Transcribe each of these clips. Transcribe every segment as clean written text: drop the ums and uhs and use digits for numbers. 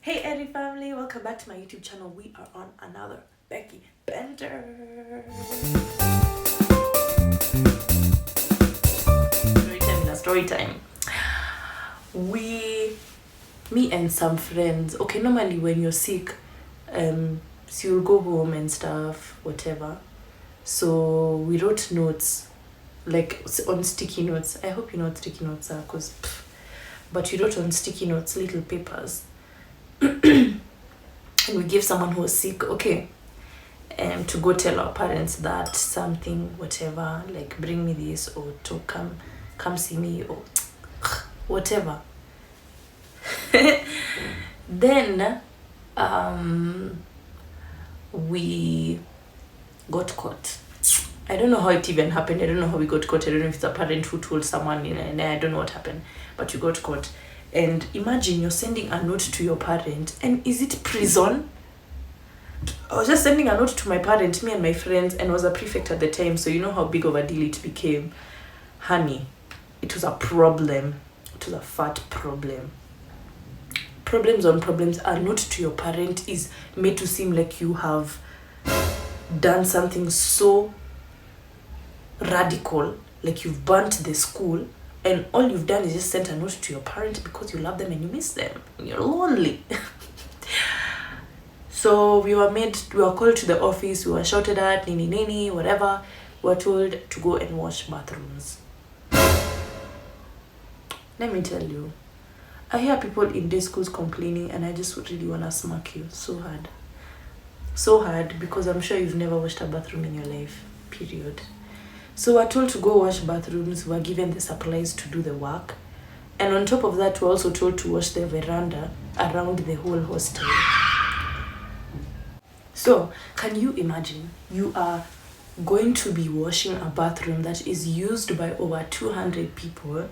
Hey Eri Family, welcome back to my YouTube channel. We are on another Beckie Bender. Storytime. Me and some friends, okay, normally when you're sick, so you'll go home and stuff, whatever. So we wrote notes, like on sticky notes. I hope you know what sticky notes are, but we wrote on sticky notes, little papers. And we give someone who was sick, okay, to go tell our parents that something, whatever, like bring me this, or to come see me, or whatever. Then we got caught. I don't know how it even happened. I don't know how we got caught. I don't know if it's a parent who told someone, and I don't know what happened, but we got caught. And imagine you're sending a note to your parent, and is it prison? I was just sending a note to my parent, me and my friends, and I was a prefect at the time, so you know how big of a deal it became. Honey, it was a problem. It was a fat problem. Problems on problems. A note to your parent is made to seem like you have done something so radical, like you've burnt the school, and all you've done is just sent a note to your parent because you love them and you miss them and you're lonely. So we were called to the office, we were shouted at, nini, whatever. We were told to go and wash bathrooms. Let me tell you, I hear people in day schools complaining, and I just really want to smack you so hard. So hard, because I'm sure you've never washed a bathroom in your life, period. So we're told to go wash bathrooms, we're given the supplies to do the work. And on top of that, we're also told to wash the veranda around the whole hostel. So, can you imagine? You are going to be washing a bathroom that is used by over 200 people.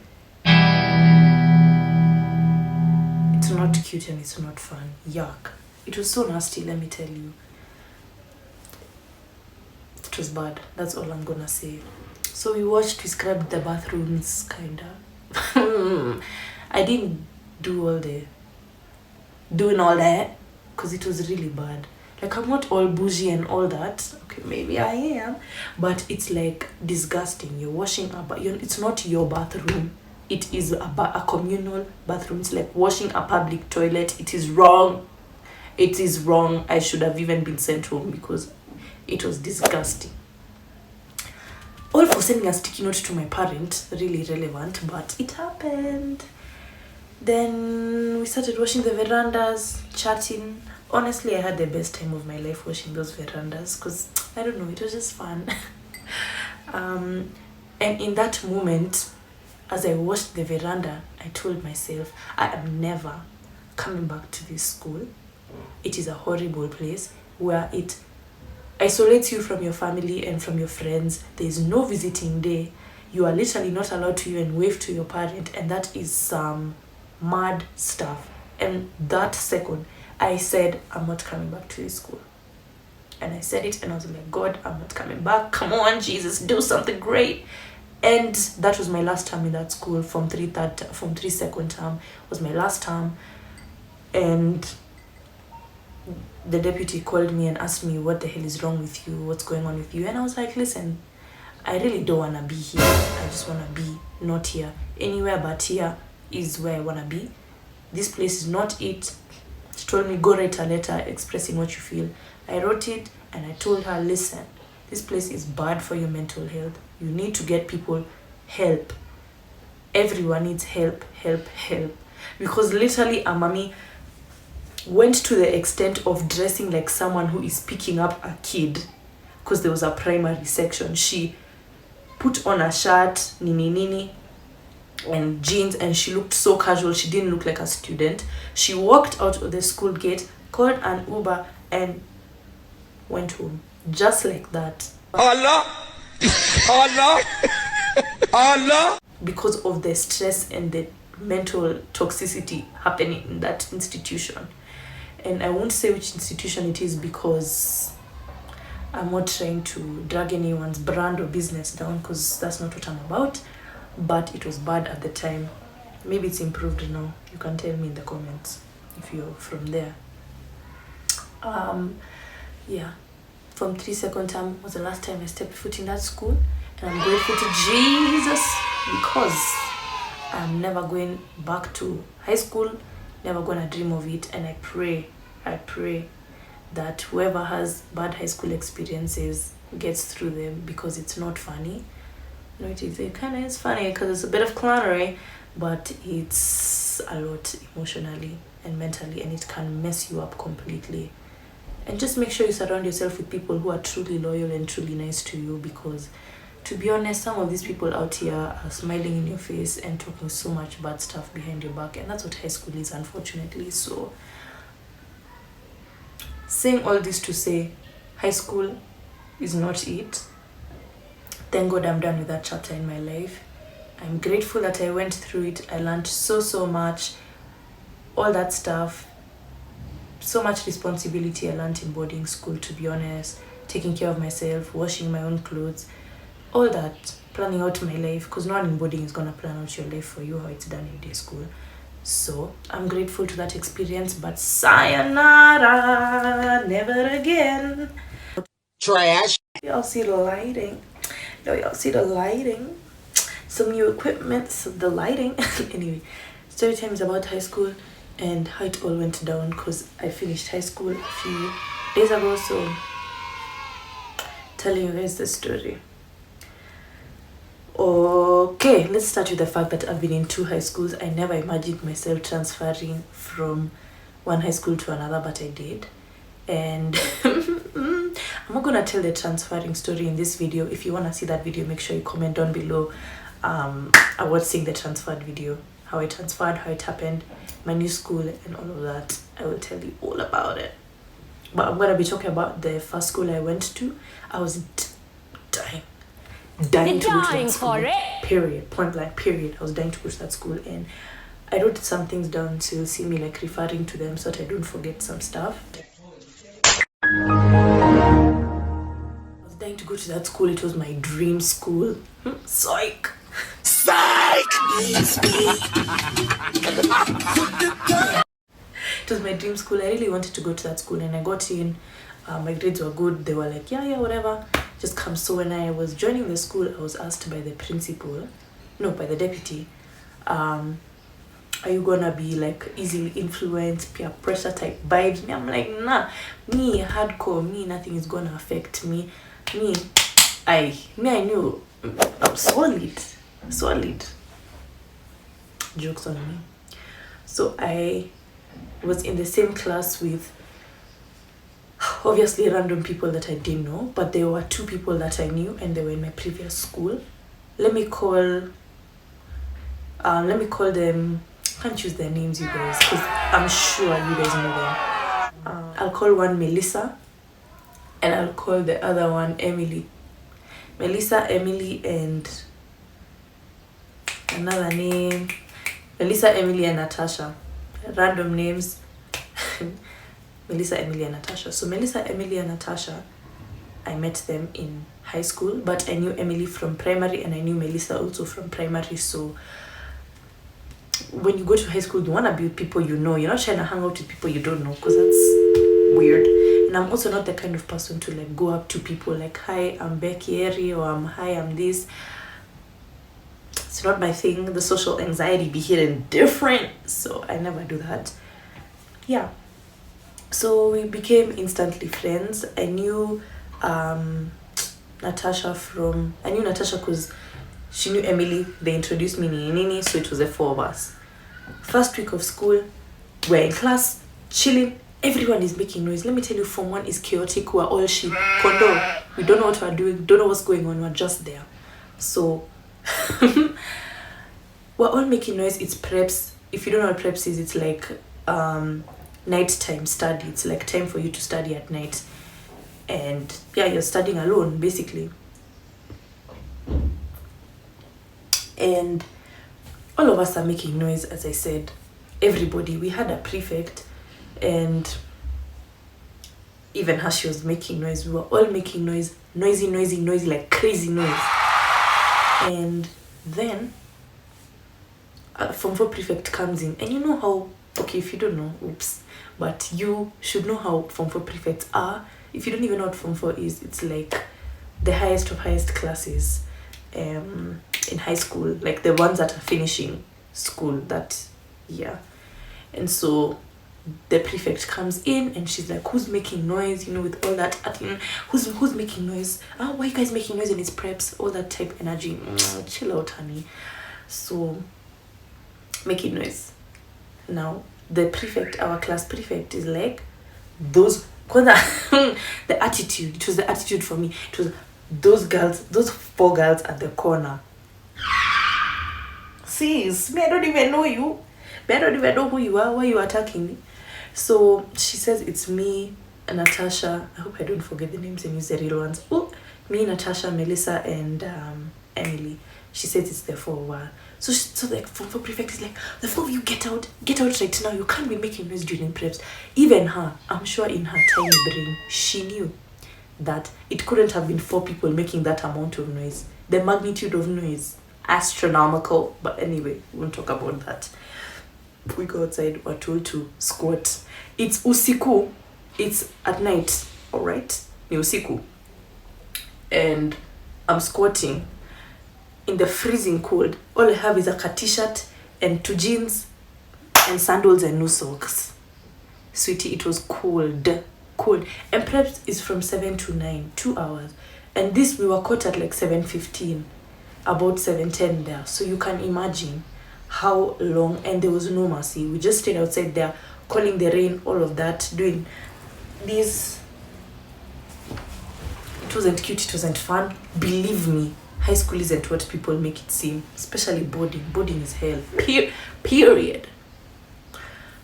It's not cute and it's not fun. Yuck. It was so nasty, let me tell you. It was bad. That's all I'm gonna say. So we scrubbed the bathrooms, kinda. I didn't doing all that, because it was really bad. Like, I'm not all bougie and all that. Okay, maybe I am, but it's like disgusting. You're washing it's not your bathroom. It is a communal bathroom. It's like washing a public toilet. It is wrong. It is wrong. I should have even been sent home because it was disgusting. All for sending a sticky note to my parent, really relevant, but it happened. Then we started washing the verandas, chatting. Honestly, I had the best time of my life washing those verandas because, I don't know, it was just fun. And in that moment, as I washed the veranda, I told myself, I am never coming back to this school. It is a horrible place where it isolates you from your family and from your friends. There is no visiting day. You are literally not allowed to even wave to your parent, and that is some mad stuff. And that second, I said, I'm not coming back to this school. And I said it, and I was like, God, I'm not coming back. Come on, Jesus, do something great. And that was my last term in that school. From three second term was my last term. And the deputy called me and asked me, what the hell is wrong with you? What's going on with you? And I was like, listen, I really don't want to be here. I just want to be not here. Anywhere but here is where I want to be. This place is not it. She told me, go write a letter expressing what you feel. I wrote it and I told her, listen, this place is bad for your mental health. You need to get people help. Everyone needs help. Because literally a mommy went to the extent of dressing like someone who is picking up a kid, because there was a primary section. She put on a shirt, nini, and jeans, and she looked so casual. She didn't look like a student. She walked out of the school gate, called an Uber, and went home. Just like that. Allah! Because of the stress and the mental toxicity happening in that institution. And I won't say which institution it is because I'm not trying to drag anyone's brand or business down, because that's not what I'm about. But it was bad at the time. Maybe it's improved now. You can tell me in the comments. if you're from there. Yeah, from 3 second term was the last time I stepped foot in that school, and I'm grateful to Jesus because I'm never going back to high school, never gonna dream of it. And I pray that whoever has bad high school experiences gets through them, because it's not funny. No, it kind of is funny because it's a bit of clownery, but it's a lot emotionally and mentally, and it can mess you up completely. And just make sure you surround yourself with people who are truly loyal and truly nice to you, because to be honest, some of these people out here are smiling in your face and talking so much bad stuff behind your back, and that's what high school is, unfortunately. So saying all this to say, high school is not it. Thank God I'm done with that chapter in my life. I'm grateful that I went through it. I learned so much, all that stuff. So much responsibility I learned in boarding school, to be honest. Taking care of myself, washing my own clothes, all that, planning out my life, because no one in boarding is gonna plan out your life for you how it's done in day school. So I'm grateful to that experience, but sayonara, never again. Trash. Y'all see the lighting? No, y'all see the lighting? Some new equipment, so the lighting. Anyway, story time is about high school and how it all went down, because I finished high school a few days ago, so telling you guys the story. Okay, let's start with the fact that I've been in 2 high schools. I never imagined myself transferring from one high school to another, but I did. And I'm not gonna tell the transferring story in this video. If you want to see that video, make sure you comment down below about seeing the transferred video, how I transferred, how it happened, my new school, and all of that. I will tell you all about it. But I'm gonna be talking about the first school I went to. I was dying to go to that school. Period. Point blank. Period. I was dying to go to that school, and I wrote some things down so you'll see me like referring to them so that I don't forget some stuff. I was dying to go to that school. It was my dream school. Psych. It was my dream school. I really wanted to go to that school, and I got in. My grades were good. They were like, yeah, whatever, just come. So when I was joining the school, I was asked by the principal, no, by the deputy, are you gonna be like easily influenced, peer pressure type vibes? Me, I'm like, nah, me hardcore, me nothing is gonna affect me. I knew I'm solid. Jokes on me. So I was in the same class with obviously random people that I didn't know, but there were 2 people that I knew, and they were in my previous school. Let me call them, can't choose their names, you guys, because I'm sure you guys know them. I'll call one Melissa, and I'll call the other one Emily. Melissa, Emily, and another name, Melissa, Emily, and Natasha. Random names. Melissa, Emily, and Natasha. So Melissa, Emily, and Natasha, I met them in high school, but I knew Emily from primary, and I knew Melissa also from primary. So when you go to high school, you want to be with people you know. You're not trying to hang out with people you don't know, because that's weird. And I'm also not the kind of person to like go up to people like, hi, I'm Beckie Eri, or hi, I'm this. It's not my thing. The social anxiety be hitting different, so I never do that. Yeah, so we became instantly friends. I knew Natasha because she knew Emily. They introduced me Nini, so it was the 4 of us. First week of school, we're in class chilling. Everyone is making noise. Let me tell you, Form 1 is chaotic. We're all shit. Kondo. We don't know what we're doing, don't know what's going on, we're just there. So we're all making noise. It's preps. If you don't know what preps is, it's like nighttime study. It's like time for you to study at night, and yeah, you're studying alone basically. And all of us are making noise. As I said, everybody, we had a prefect, and even her, she was making noise. We were all making noise, noisy, like crazy noise. And then Form 4 prefect comes in, and you know how Okay, if you don't know, oops. But you should know how Form 4 prefects are. If you don't even know what Form 4 is, it's like the highest of highest classes in high school, like the ones that are finishing school that year. And so the prefect comes in and she's like, who's making noise, with all that who's making noise, why are you guys making noise in its preps, all that type energy. Chill out, honey. So making noise. Now the prefect, our class prefect, is like, those the attitude, it was the attitude for me, it was those girls, those 4 girls at the corner. Sis, me, I don't even know you. I don't even know who you are. Why are you attacking me? So she says it's me, Natasha. I hope I don't forget the names and use the real ones. Oh, me, Natasha, Melissa, and Emily. She says it's the 4 of her. So like Form 4 prefect is like, the 4 of you get out right now. You can't be making noise during preps. Even her, I'm sure in her tiny brain, she knew that it couldn't have been 4 people making that amount of noise. The magnitude of noise, astronomical. But anyway, we won't talk about that. We go outside, we're told to squat. It's usiku, it's at night, all right? Ni usiku. And I'm squatting in the freezing cold. All I have is a t-shirt and 2 jeans and sandals and no socks. Sweetie, it was cold. And preps is from 7 to 9, 2 hours. And this, we were caught at like 7:15, about 7:10 there. So you can imagine how long, and there was no mercy. We just stayed outside there, calling the rain, all of that, doing this. It wasn't cute, it wasn't fun. Believe me, high school isn't what people make it seem, especially boarding. Boarding is hell, period.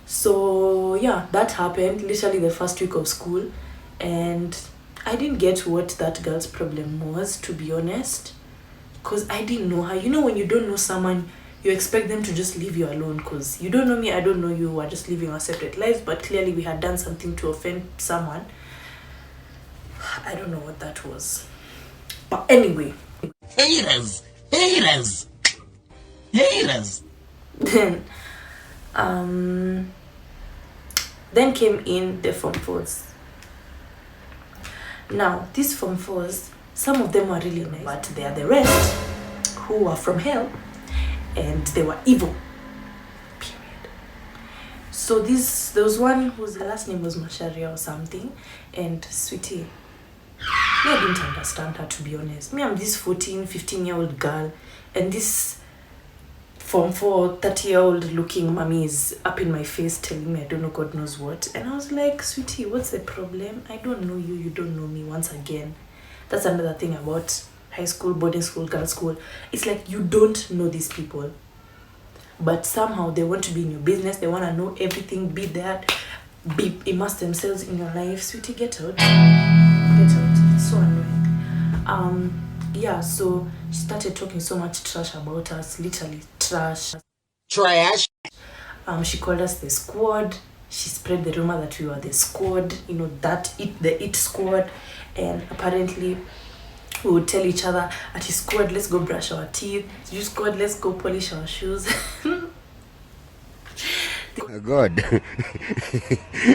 So yeah, that happened literally the first week of school, and I didn't get what that girl's problem was, to be honest, because I didn't know her. When you don't know someone, you expect them to just leave you alone, because you don't know me, I don't know you, we're just living our separate lives. But clearly we had done something to offend someone. I don't know what that was, but anyway, Haters. then came in the Form 4s. Now these Form 4s, some of them were really nice, but they are the rest who are from hell, and they were evil, period. So there was one whose last name was Masharia or something, and sweetie, I didn't understand her, to be honest. I'm this 14, 15-year-old girl, and this Form 4, 30-year-old looking mommy is up in my face telling me I don't know God knows what. And I was like, sweetie, what's the problem? I don't know you, you don't know me. Once again, that's another thing about high school, boarding school, girls' school. It's like you don't know these people, but somehow they want to be in your business. They want to know everything, be there, immerse themselves in your life. Sweetie, get out. It's so annoying. Yeah, so she started talking so much trash about us, literally trash. She called us the squad. She spread the rumor that we were the squad, the it squad. And apparently we would tell each other, at his squad, let's go brush our teeth. You squad, let's go polish our shoes. God.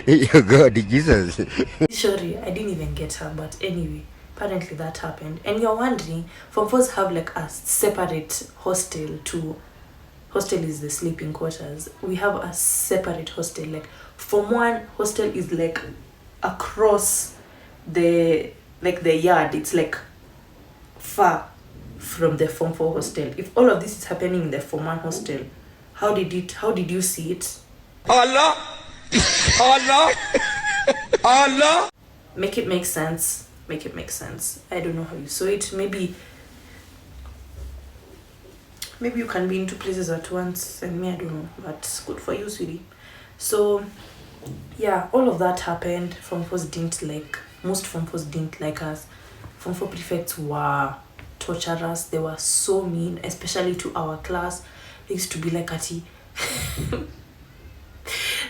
Your God, Jesus. Sorry, I didn't even get her, but anyway, apparently that happened. And you're wondering, Form 4s have like a separate hostel to... Hostel is the sleeping quarters. We have a separate hostel. Like Form 1 hostel is like across the yard. It's like far from the Form 4 hostel. If all of this is happening in the Form 1 hostel, how did you see it? Allah. Make it make sense. I don't know how you saw it. Maybe you can be in 2 places at once, and me, I don't know, but good for you, sweetie. So yeah, all of that happened. Most Form 4s didn't like us. Form 4 prefects were torturous. They were so mean, especially to our class. They used to be like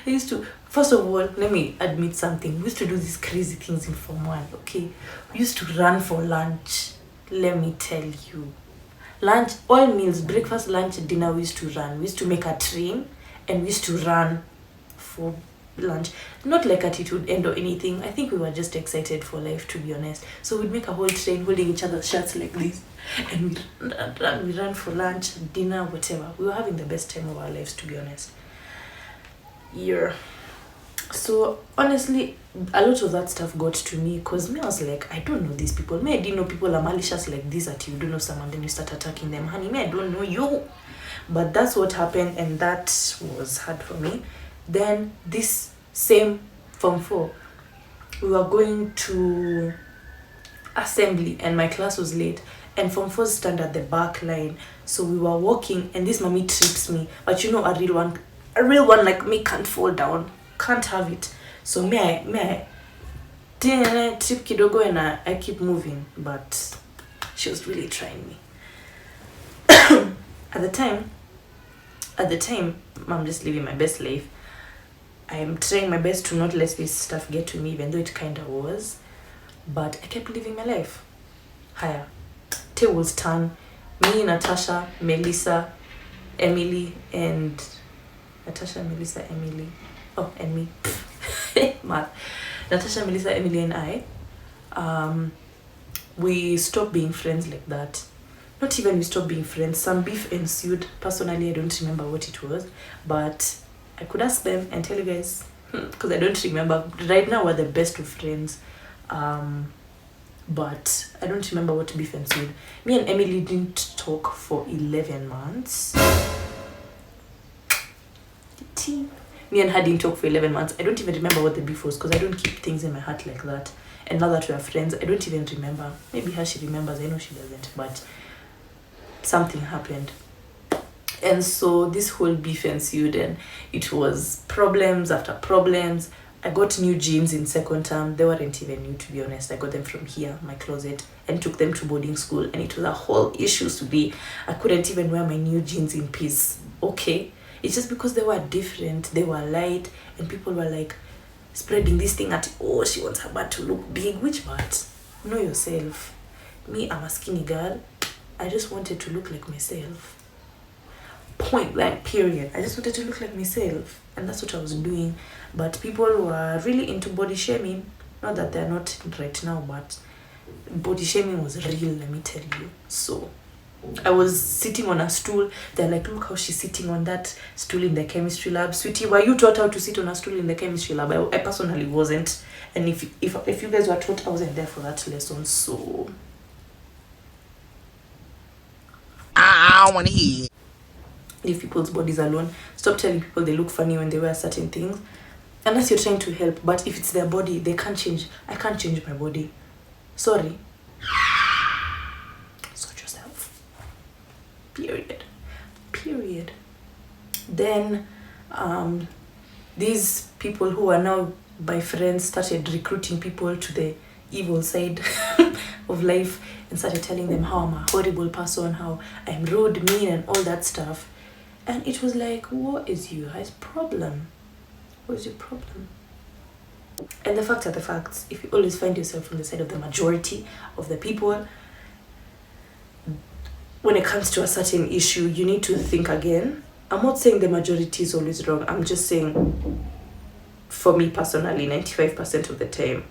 they used to, first of all, let me admit something. We used to do these crazy things in Form 1, okay? We used to run for lunch. Let me tell you. Lunch, all meals, breakfast, lunch, dinner, we used to run. We used to make a train and we used to run before lunch. Not like it would end or anything. I think we were just excited for life, to be honest. So we'd make a whole train holding each other's shirts like this, and we ran for lunch, dinner, whatever. We were having the best time of our lives, to be honest. Yeah. So honestly, a lot of that stuff got to me, because me, I was like, I don't know these people. Me, I didn't know people are malicious like this, that you don't know someone, then you start attacking them. Honey, me, I don't know you. But that's what happened, and that was hard for me. Then this same Form 4, we were going to assembly, and my class was late, and Form 4 stand at the back line. So we were walking, and this mommy trips me. But you know, a real one like me can't fall down, can't have it. So me I trip kidogo, and I keep moving, but she was really trying me. At the time, I'm just living my best life. I'm trying my best to not let this stuff get to me, even though it kind of was. But I kept living my life. Higher. Tables turn. Me, Natasha, Melissa, Emily, and... Natasha, Melissa, Emily... Oh, and me. Math. Natasha, Melissa, Emily, and I, we stopped being friends like that. Not even we stopped being friends. Some beef ensued. Personally, I don't remember what it was. But I could ask them and tell you guys, because I don't remember. Right now, we're the best of friends. But I don't remember what beef ensued. Me and Emily didn't talk for 11 months. Me and her didn't talk for 11 months. I don't even remember what the beef was, because I don't keep things in my heart like that. And now that we are friends, I don't even remember. Maybe her, she remembers. I know she doesn't. But something happened. And so this whole beef ensued, and it was problems after problems. I got new jeans in second term. They weren't even new, to be honest. I got them from here, my closet, and took them to boarding school. And it was a whole issue to be. I couldn't even wear my new jeans in peace. Okay. It's just because they were different. They were light, and people were like spreading this thing at, oh, she wants her butt to look big. Which butt? Know yourself. Me, I'm a skinny girl. I just wanted to look like myself. Point blank, period. I just wanted to look like myself, and that's what I was doing. But people were really into body shaming. Not that they're not right now, but body shaming was real, let me tell you. So I was sitting on a stool. They're like, look how she's sitting on that stool in the chemistry lab. Sweetie, were you taught how to sit on a stool in the chemistry lab? I personally wasn't. And if you guys were taught, I wasn't there for that lesson. So I don't want to hear. Leave people's bodies alone. Stop telling people they look funny when they wear certain things, unless you're trying to help. But if it's their body, they can't change. I can't change my body. Sorry. Sort yourself. Period. Then these people who are now my friends started recruiting people to the evil side of life, and started telling them how I'm a horrible person, how I'm rude, mean, and all that stuff. And it was like, what is your guys' problem? What is your problem? And the facts are the facts. If you always find yourself on the side of the majority of the people, when it comes to a certain issue, you need to think again. I'm not saying the majority is always wrong. I'm just saying, for me personally, 95% of the time,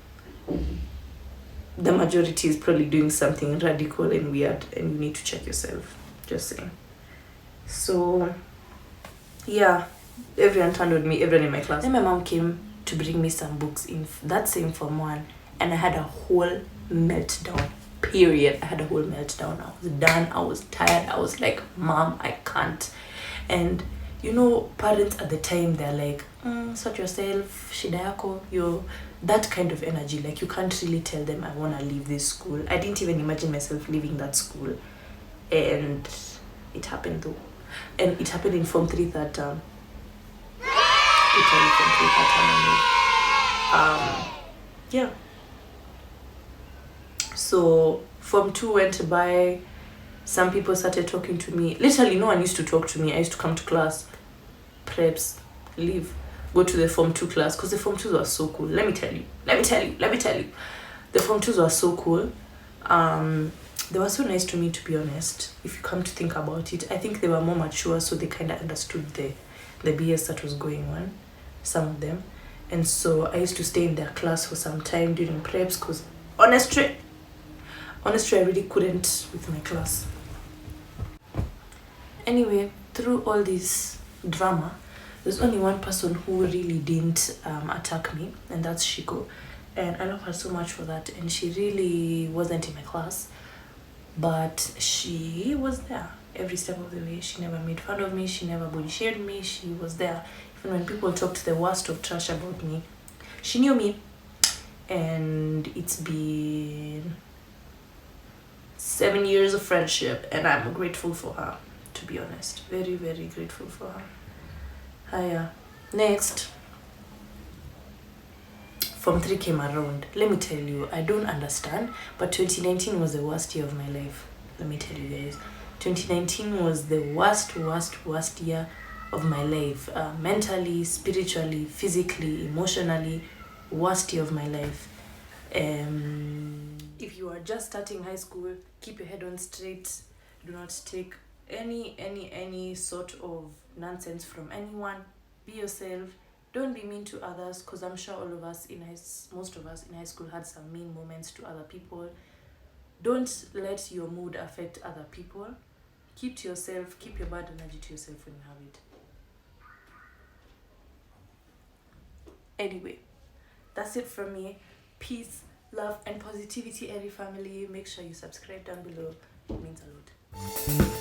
the majority is probably doing something radical and weird, and you need to check yourself. Just saying. So yeah, everyone turned on me, everyone in my class. Then my mom came to bring me some books in that same Form 1, and I had a whole meltdown. Period. I had a whole meltdown. I was done. I was tired. I was like, Mom, I can't. And you know, parents at the time, they're like, sort yourself, shida yako, you're that kind of energy. Like, you can't really tell them, I want to leave this school. I didn't even imagine myself leaving that school. And it happened though. And it happened in Form 3 third term. Literally Form 3 third term. Yeah. So Form 2 went by. Some people started talking to me. Literally, no one used to talk to me. I used to come to class, preps, leave, go to the Form 2 class, because the Form 2s were so cool. Let me tell you. The Form 2s were so cool. They were so nice to me, to be honest. If you come to think about it, I think they were more mature, so they kind of understood the BS that was going on. some of them. And so I used to stay in their class for some time during preps because honestly I really couldn't with my class. Anyway, through all this drama, there's only one person who really didn't attack me, and that's Shiko. And I love her so much for that. And she really wasn't in my class, but she was there every step of the way. She never made fun of me, she never body shamed me, she was there. Even when people talked the worst of trash about me, she knew me. And it's been 7 years of friendship, and I'm grateful for her, to be honest. Very, very grateful for her. Hiya. Next, Form 3 came around. Let me tell you, I don't understand, but 2019 was the worst year of my life. Let me tell you guys. 2019 was the worst year of my life. Mentally, spiritually, physically, emotionally, worst year of my life. If you are just starting high school, keep your head on straight. Do not take any sort of nonsense from anyone. Be yourself. Don't be mean to others, because I'm sure all of us most of us in high school had some mean moments to other people. Don't let your mood affect other people. Keep to yourself. Keep your bad energy to yourself when you have it. Anyway, that's it from me. Peace, love, and positivity, Eri family. Make sure you subscribe down below. It means a lot.